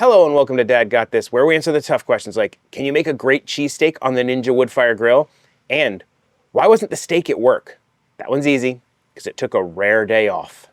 Hello and welcome to Dad Got This, where we answer the tough questions like, can you make a great cheesesteak on the Ninja Woodfire Grill? And why wasn't the steak at work? That one's easy, because it took a rare day off.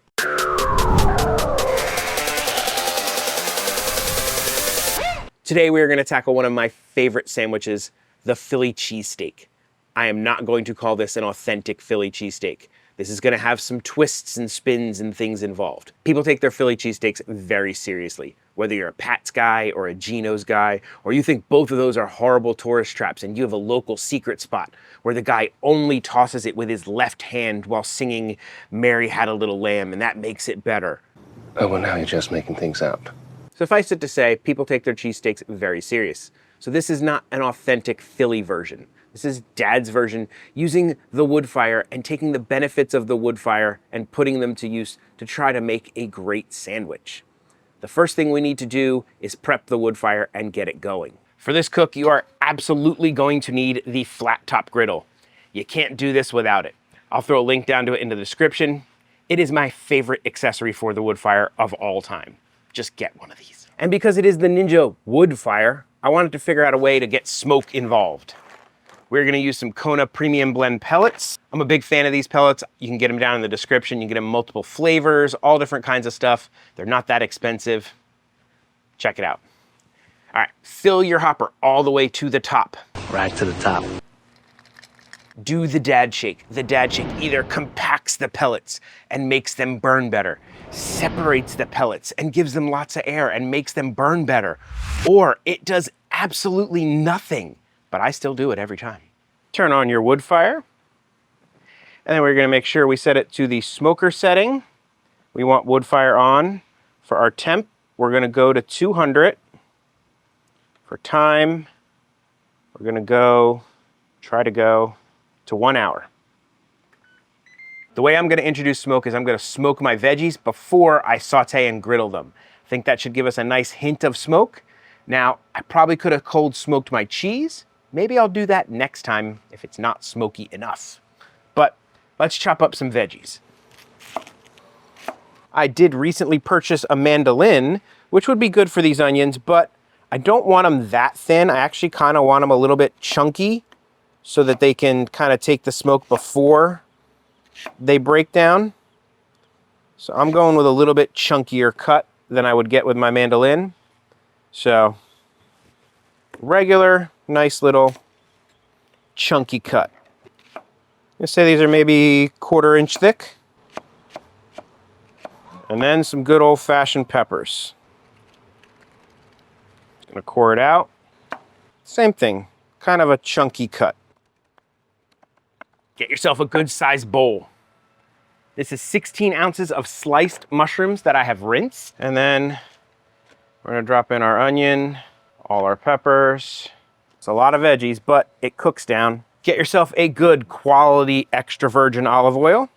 Today we are going to tackle one of my favorite sandwiches, the Philly Cheesesteak. I am not going to call this an authentic Philly cheesesteak. This is going to have some twists and spins and things involved. People take their Philly cheesesteaks very seriously. Whether you're a Pat's guy or a Geno's guy, or you think both of those are horrible tourist traps and you have a local secret spot where the guy only tosses it with his left hand while singing Mary Had a Little Lamb and that makes it better. Oh, well, now you're just making things up. Suffice it to say, people take their cheesesteaks very serious. So this is not an authentic Philly version. This is Dad's version, using the wood fire and taking the benefits of the wood fire and putting them to use to try to make a great sandwich. The first thing we need to do is prep the wood fire and get it going. For this cook, you are absolutely going to need the flat top griddle. You can't do this without it. I'll throw a link down to it in the description. It is my favorite accessory for the wood fire of all time. Just get one of these. And because it is the Ninja Woodfire, I wanted to figure out a way to get smoke involved. We're gonna use some Kona Premium Blend pellets. I'm a big fan of these pellets. You can get them down in the description. You can get them multiple flavors, all different kinds of stuff. They're not that expensive. Check it out. All right, fill your hopper all the way to the top. Right to the top. Do the dad shake. The dad shake either compacts the pellets and makes them burn better, separates the pellets and gives them lots of air and makes them burn better, or it does absolutely nothing, but I still do it every time. Turn on your wood fire, and then we're gonna make sure we set it to the smoker setting. We want wood fire on. For our temp, we're gonna go to 200. For time, we're gonna try to go to 1 hour. The way I'm gonna introduce smoke is I'm gonna smoke my veggies before I saute and griddle them. I think that should give us a nice hint of smoke. Now, I probably could have cold smoked my cheese. Maybe I'll do that next time if it's not smoky enough. But let's chop up some veggies. I did recently purchase a mandolin, which would be good for these onions, but I don't want them that thin. I actually kind of want them a little bit chunky so that they can kind of take the smoke before they break down. So I'm going with a little bit chunkier cut than I would get with my mandolin. So regular, nice little chunky cut. Let's say these are maybe 1/4 inch thick. And then some good old-fashioned peppers. Gonna core it out. Same thing, kind of a chunky cut. Get yourself a good sized bowl. This is 16 ounces of sliced mushrooms that I have rinsed. And then we're gonna drop in our onion, all our peppers. It's a lot of veggies, but it cooks down. Get yourself a good quality extra virgin olive oil.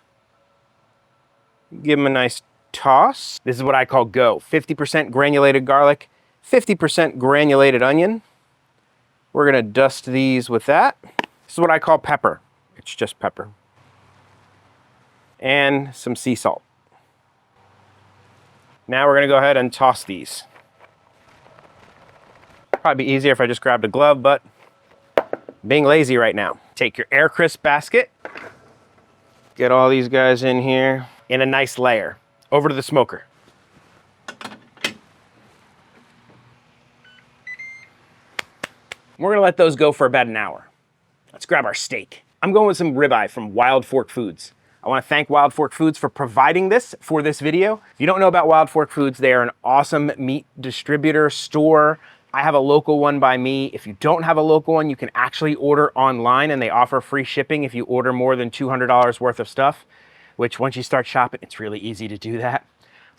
Give them a nice toss. This is what I call go. 50% granulated garlic, 50% granulated onion. We're gonna dust these with that. This is what I call pepper. It's just pepper. And some sea salt. Now we're gonna go ahead and toss these. Probably be easier if I just grabbed a glove, but being lazy right now. Take your air crisp basket. Get all these guys in here in a nice layer. Over to the smoker. We're gonna let those go for about an hour. Let's grab our steak. I'm going with some ribeye from Wild Fork Foods. I wanna thank Wild Fork Foods for providing this for this video. If you don't know about Wild Fork Foods, they are an awesome meat distributor store. I have a local one by me. If you don't have a local one, you can actually order online and they offer free shipping if you order more than $200 worth of stuff, which once you start shopping, it's really easy to do that.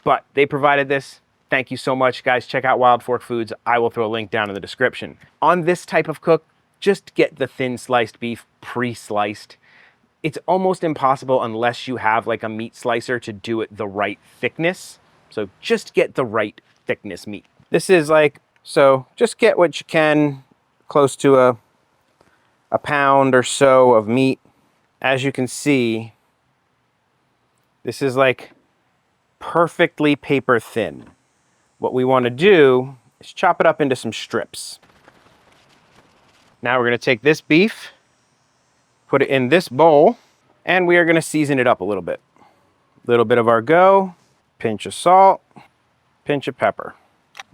But they provided this. Thank you so much, guys. Check out Wild Fork Foods. I will throw a link down in the description. On this type of cook, just get the thin sliced beef pre-sliced. It's almost impossible unless you have like a meat slicer to do it the right thickness. So just get the right thickness meat. This is like, so just get what you can, close to a pound or so of meat. As you can see, this is like perfectly paper thin. What we want to do is chop it up into some strips. Now we're gonna take this beef, put it in this bowl, and we are gonna season it up a little bit. A little bit of our go, pinch of salt, pinch of pepper.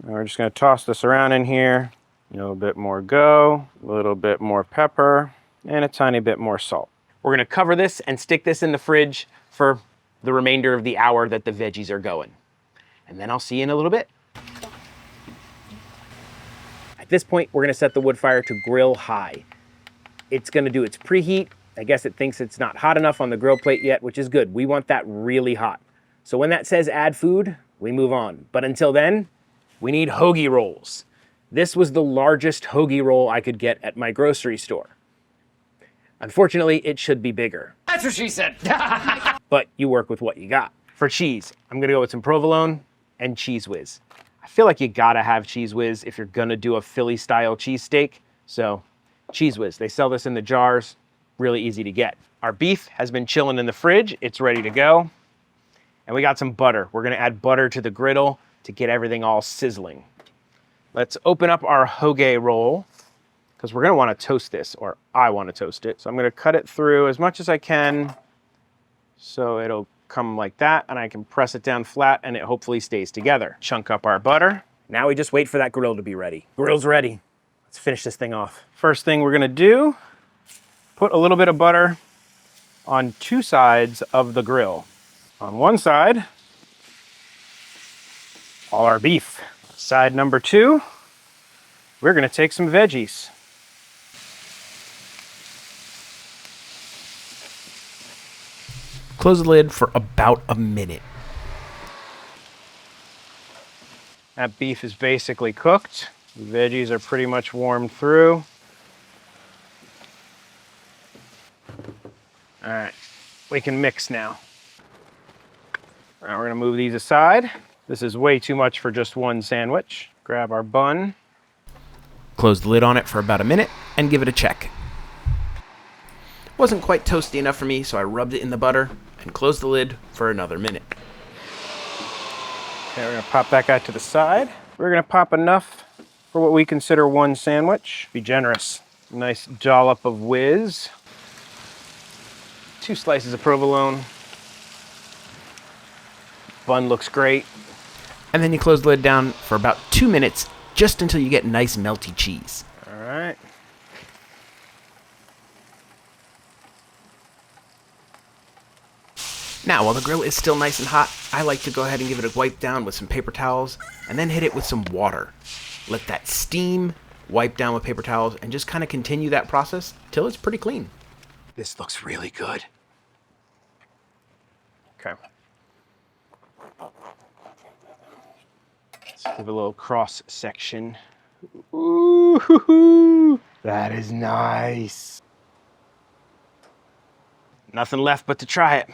And we're just gonna toss this around in here. A little bit more go, a little bit more pepper, and a tiny bit more salt. We're gonna cover this and stick this in the fridge for the remainder of the hour that the veggies are going. And then I'll see you in a little bit. At this point, we're gonna set the wood fire to grill high. It's gonna do its preheat. I guess it thinks it's not hot enough on the grill plate yet, which is good. We want that really hot. So when that says add food, we move on. But until then, we need hoagie rolls. This was the largest hoagie roll I could get at my grocery store. Unfortunately, it should be bigger. That's what she said. But you work with what you got. For cheese, I'm gonna go with some provolone and Cheese Whiz. I feel like you gotta have Cheese Whiz if you're gonna do a Philly style cheesesteak. So Cheese Whiz, they sell this in the jars, really easy to get. Our beef has been chilling in the fridge. It's ready to go. And we got some butter. We're gonna add butter to the griddle to get everything all sizzling. Let's open up our hoagie roll because we're gonna wanna toast this, or I wanna toast it. So I'm gonna cut it through as much as I can so it'll come like that, and I can press it down flat and it hopefully stays together. Chunk up our butter. Now we just wait for that grill to be ready. Grill's ready. Let's finish this thing off. First thing we're gonna do, put a little bit of butter on two sides of the grill. On one side, all our beef. Side number two, we're gonna take some veggies. Close the lid for about a minute. That beef is basically cooked. The veggies are pretty much warmed through. All right, we can mix now. All right, we're gonna move these aside. This is way too much for just one sandwich. Grab our bun. Close the lid on it for about a minute and give it a check. Wasn't quite toasty enough for me, so I rubbed it in the butter and closed the lid for another minute. Okay, we're gonna pop that guy to the side. We're gonna pop enough for what we consider one sandwich. Be generous. Nice dollop of whiz. 2 slices of provolone. Bun looks great. And then you close the lid down for about 2 minutes, just until you get nice melty cheese. All right. Now, while the grill is still nice and hot, I like to go ahead and give it a wipe down with some paper towels, and then hit it with some water. Let that steam, wipe down with paper towels, and just kind of continue that process till it's pretty clean. This looks really good. Okay. Let's give a little cross section. Ooh, that is nice. Nothing left but to try it.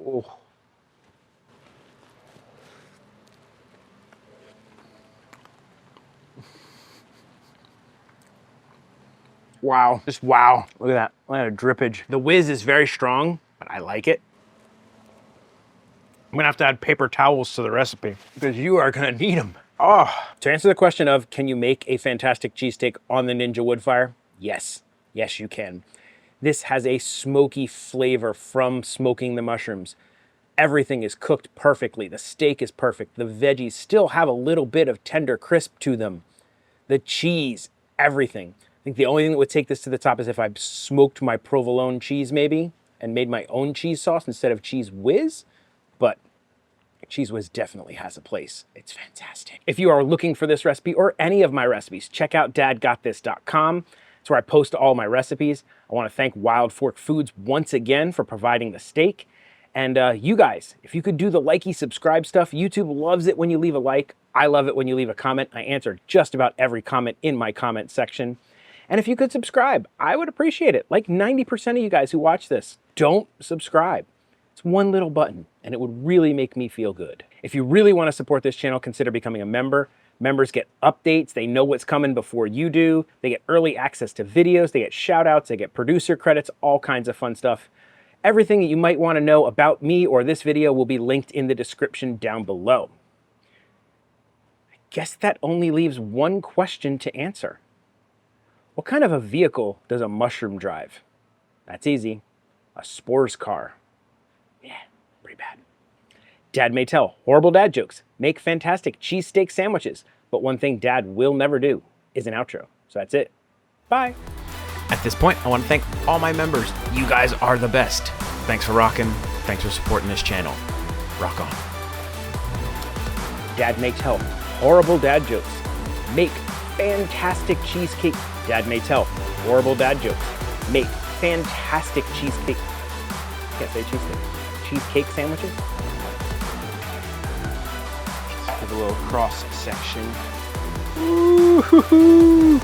Oh. Wow, just wow. Look at that, look at a drippage. The whiz is very strong, but I like it. I'm gonna have to add paper towels to the recipe because you are gonna need them. Oh, to answer the question of, can you make a fantastic cheesesteak on the Ninja Woodfire? Yes, yes you can. This has a smoky flavor from smoking the mushrooms. Everything is cooked perfectly. The steak is perfect. The veggies still have a little bit of tender crisp to them. The cheese, everything. I think the only thing that would take this to the top is if I smoked my provolone cheese maybe and made my own cheese sauce instead of Cheese Whiz, but Cheese Whiz definitely has a place. It's fantastic. If you are looking for this recipe or any of my recipes, check out dadgotthis.com. It's where I post all my recipes. I want to thank Wild Fork Foods once again for providing the steak. And you guys, if you could do the likey, subscribe stuff, YouTube loves it when you leave a like. I love it when you leave a comment. I answer just about every comment in my comment section. And if you could subscribe, I would appreciate it. Like 90% of you guys who watch this don't subscribe. It's one little button, and it would really make me feel good. If you really want to support this channel, consider becoming a member. Members get updates. They know what's coming before you do. They get early access to videos. They get shout outs. They get producer credits, all kinds of fun stuff. Everything that you might want to know about me or this video will be linked in the description down below. I Guess that only leaves one question to answer. What kind of a vehicle does a mushroom drive? That's easy. A sports car. Yeah, pretty bad. Dad may tell horrible dad jokes, make fantastic cheesesteak sandwiches, but one thing Dad will never do is an outro. So that's it. Bye. At this point, I want to thank all my members. You guys are the best. Thanks for rocking. Thanks for supporting this channel. Rock on. Dad may tell horrible dad jokes, make fantastic cheesecake. Dad may tell horrible dad jokes, make fantastic cheesecake. Can't say cheesesteak. Cheesecake sandwiches. Give a little cross section. Ooh-hoo-hoo.